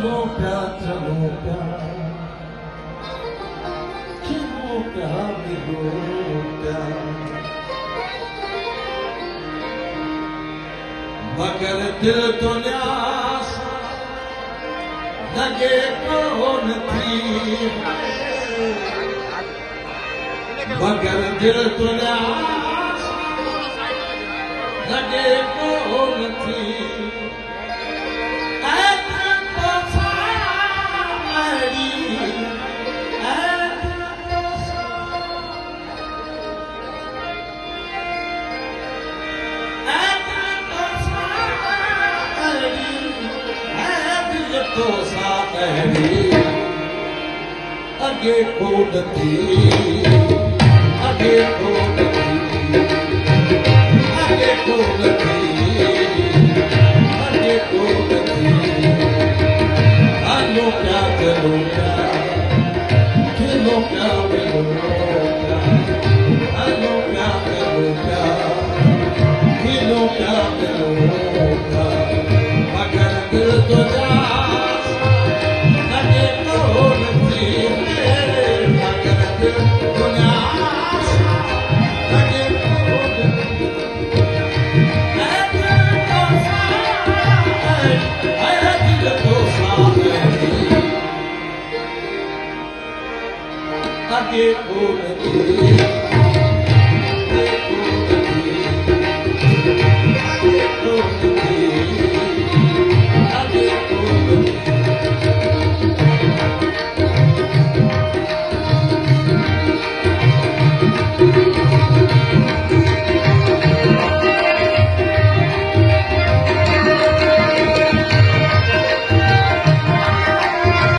चलो प्यार खिलो प्यार हो प्यार मगर दिल तो न्यास लगे कौन थी मगर दिल तो न्यास लगे कौन थी तो साहरी अगे कोड थी अगे कोड थी अगे कोड थी अगे कोड थी आलो क्या चलो क्या खेलो क्या मिलो क्या आलो क्या चलो क्या खेलो क्या मिलो क्या मगर दिल तो जा आगे